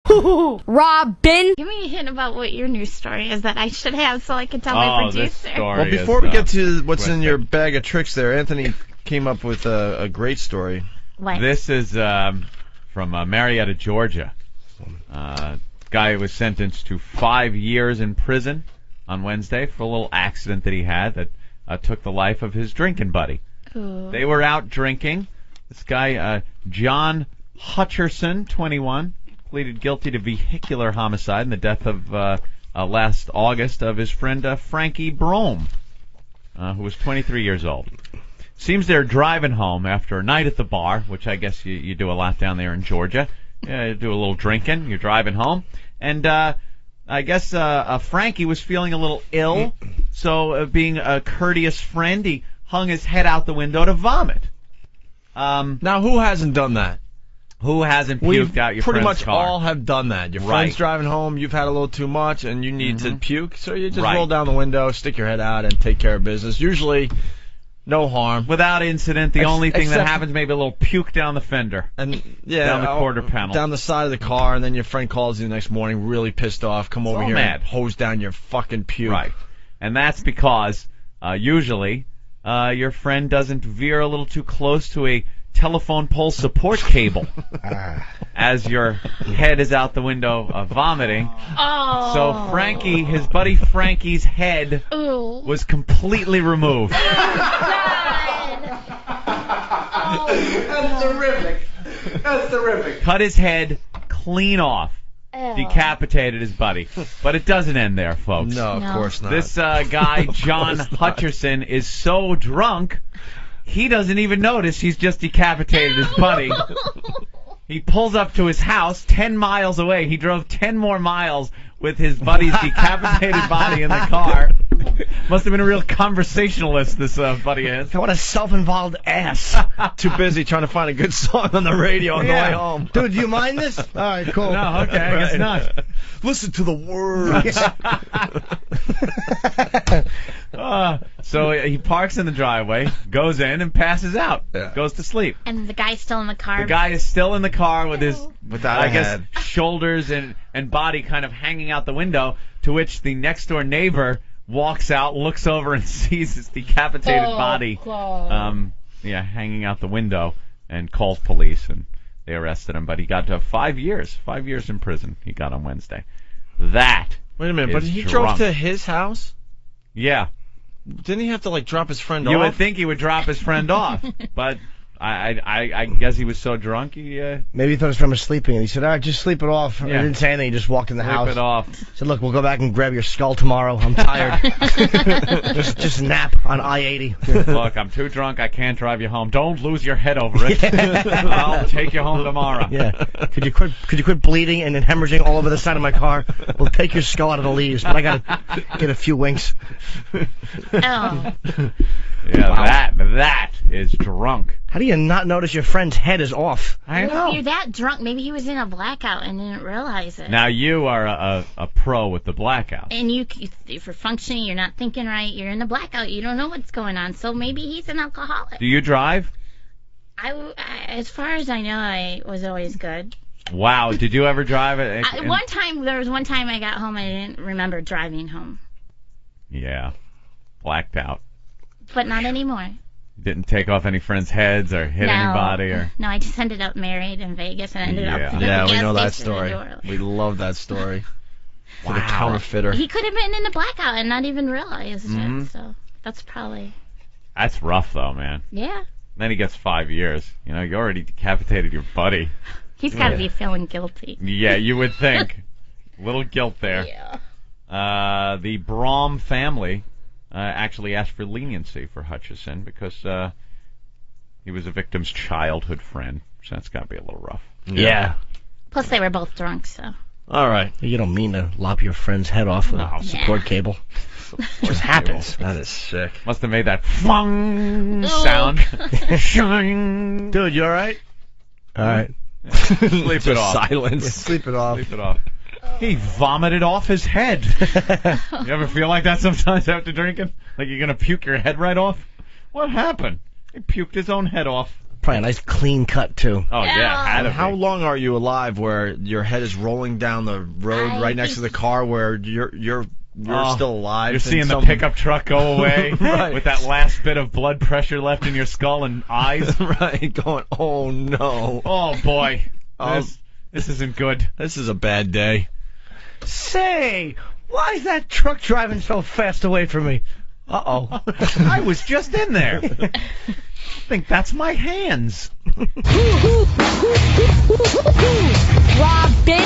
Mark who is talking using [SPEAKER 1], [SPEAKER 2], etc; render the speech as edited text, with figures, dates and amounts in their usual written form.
[SPEAKER 1] HooHooHooRobin.
[SPEAKER 2] Give me a hint about what your news story is that I should have so I can tell my producer.
[SPEAKER 3] This story
[SPEAKER 4] Well, before we get to what's in your bag of tricks there, Anthony came up with a great story.
[SPEAKER 2] What?
[SPEAKER 3] This is from Marietta, Georgia. Guy was sentenced to 5 years in prison on Wednesday for a little accident that he had that took the life of his drinking buddy.
[SPEAKER 2] Ooh.
[SPEAKER 3] They were out drinking. This guy, John Hutcherson, 21, pleaded guilty to vehicular homicide in the death of last August of his friend Frankie Brome, who was 23 years old. Seems they're driving home after a night at the bar, which I guess you do a lot down there in Georgia. You do a little drinking. You're driving home. And I guess Frankie was feeling a little ill, so being a courteous friend, he hung his head out the window to vomit.
[SPEAKER 4] Now, who hasn't done that?
[SPEAKER 3] Who hasn't puked out your friend's car?
[SPEAKER 4] Pretty much all have done that. Your friend's driving home, you've had a little too much, and you need to puke, so you just roll down the window, stick your head out, and take care of business. Usually, no harm.
[SPEAKER 3] Without incident, the only thing that happens maybe a little puke down the fender.
[SPEAKER 4] And
[SPEAKER 3] down the quarter panel.
[SPEAKER 4] Down the side of the car, and then your friend calls you the next morning really pissed off, come over here
[SPEAKER 3] mad.
[SPEAKER 4] and hose down your fucking puke.
[SPEAKER 3] Right. And that's because usually your friend doesn't veer a little too close to a telephone pole support cable as your head is out the window vomiting.
[SPEAKER 2] Oh.
[SPEAKER 3] So Frankie, his buddy Frankie's head was completely removed.
[SPEAKER 4] That's terrific. That's terrific.
[SPEAKER 3] Cut his head clean off. Decapitated his buddy. But it doesn't end there, folks.
[SPEAKER 4] No, of course not.
[SPEAKER 3] This guy, John Hutcherson, is so drunk, he doesn't even notice he's just decapitated his buddy. He pulls up to his house 10 miles away. He drove 10 more miles with his buddy's decapitated body in the car. Must have been a real conversationalist, this buddy is.
[SPEAKER 5] What a self-involved ass.
[SPEAKER 4] Too busy trying to find a good song on the radio on the way home.
[SPEAKER 5] Dude, do you mind this? All right, cool.
[SPEAKER 3] No, okay, I guess not.
[SPEAKER 4] Listen to the words.
[SPEAKER 3] So he parks in the driveway, goes in, and passes out.
[SPEAKER 4] Yeah.
[SPEAKER 3] Goes to sleep.
[SPEAKER 2] And the guy's still in the car.
[SPEAKER 3] The guy is still in the car with his,
[SPEAKER 4] Without
[SPEAKER 3] I
[SPEAKER 4] a
[SPEAKER 3] guess,
[SPEAKER 4] head.
[SPEAKER 3] shoulders and body kind of hanging out the window, to which the next-door neighbor walks out, looks over, and sees his decapitated body hanging out the window, and calls police, and they arrested him. But he got to 5 years. 5 years in prison he got on Wednesday. That
[SPEAKER 4] Wait a minute, but he
[SPEAKER 3] drunk.
[SPEAKER 4] drove to his house?
[SPEAKER 3] Yeah.
[SPEAKER 4] Didn't he have to, drop his friend off?
[SPEAKER 3] You would think he would drop his friend off, but I guess he was so drunk he
[SPEAKER 5] Maybe he thought his friend was sleeping, and he said, all right, just sleep it off.
[SPEAKER 3] Yeah.
[SPEAKER 5] He didn't say anything. He just walked in the house.
[SPEAKER 3] sleep it off.
[SPEAKER 5] Said, look, we'll go back and grab your skull tomorrow. I'm tired. just nap on I-80.
[SPEAKER 3] Look, I'm too drunk. I can't drive you home. Don't lose your head over it. I'll take you home tomorrow.
[SPEAKER 5] Yeah. Could you quit bleeding and then hemorrhaging all over the side of my car? We'll take your skull out of the leaves, but I gotta get a few winks.
[SPEAKER 2] Oh.
[SPEAKER 3] Yeah, that is drunk.
[SPEAKER 5] How do you not notice your friend's head is off?
[SPEAKER 3] I
[SPEAKER 2] If
[SPEAKER 3] know.
[SPEAKER 2] you're that drunk, maybe he was in a blackout and didn't realize it.
[SPEAKER 3] Now you are a pro with the blackout.
[SPEAKER 2] And if you're functioning, you're not thinking right, you're in a blackout, you don't know what's going on, so maybe he's an alcoholic.
[SPEAKER 3] Do you drive?
[SPEAKER 2] As far as I know, I was always good.
[SPEAKER 3] Wow. Did you ever drive it?
[SPEAKER 2] There was one time I got home, I didn't remember driving home.
[SPEAKER 3] Yeah. Blacked out.
[SPEAKER 2] But not anymore.
[SPEAKER 3] Didn't take off any friends' heads or hit anybody or.
[SPEAKER 2] No, I just ended up married in Vegas and ended up.
[SPEAKER 4] Yeah, we
[SPEAKER 2] gas
[SPEAKER 4] know that
[SPEAKER 2] station in
[SPEAKER 4] story.
[SPEAKER 2] New Orleans.
[SPEAKER 4] We love that story. For the
[SPEAKER 3] Wow.
[SPEAKER 4] counterfeiter.
[SPEAKER 2] He could have been in a blackout and not even realized it. So that's probably.
[SPEAKER 3] That's rough though, man.
[SPEAKER 2] Yeah.
[SPEAKER 3] Then he gets 5 years. You know, you already decapitated your buddy.
[SPEAKER 2] He's got to be feeling guilty.
[SPEAKER 3] Yeah, you would think. Little guilt there.
[SPEAKER 2] Yeah.
[SPEAKER 3] The Brome family actually asked for leniency for Hutchison because he was a victim's childhood friend. So that's got to be a little rough.
[SPEAKER 5] Yeah.
[SPEAKER 2] Plus, they were both drunk, so.
[SPEAKER 4] All right.
[SPEAKER 5] You don't mean to lop your friend's head off with a support cable. Just happens.
[SPEAKER 4] That is sick.
[SPEAKER 3] Must have made that fung sound. Shing.
[SPEAKER 5] Dude, you all right? All right.
[SPEAKER 3] Sleep it off.
[SPEAKER 4] Silence.
[SPEAKER 5] Sleep it off.
[SPEAKER 3] Sleep it off. He vomited off his head. You ever feel like that sometimes after drinking? Like you're going to puke your head right off? What happened? He puked his own head off.
[SPEAKER 5] Probably a nice clean cut, too.
[SPEAKER 3] Oh, yeah. Had to
[SPEAKER 4] How
[SPEAKER 3] be.
[SPEAKER 4] long are you alive where your head is rolling down the road right next to the car where you're still alive?
[SPEAKER 3] You're seeing the pickup truck go away
[SPEAKER 4] Right.
[SPEAKER 3] with that last bit of blood pressure left in your skull and eyes.
[SPEAKER 4] Right, going, oh, no.
[SPEAKER 3] Oh, boy. This isn't good.
[SPEAKER 4] This is a bad day.
[SPEAKER 5] Say, why is that truck driving so fast away from me? Uh-oh.
[SPEAKER 3] I was just in there. I think that's my hands.
[SPEAKER 1] Robin,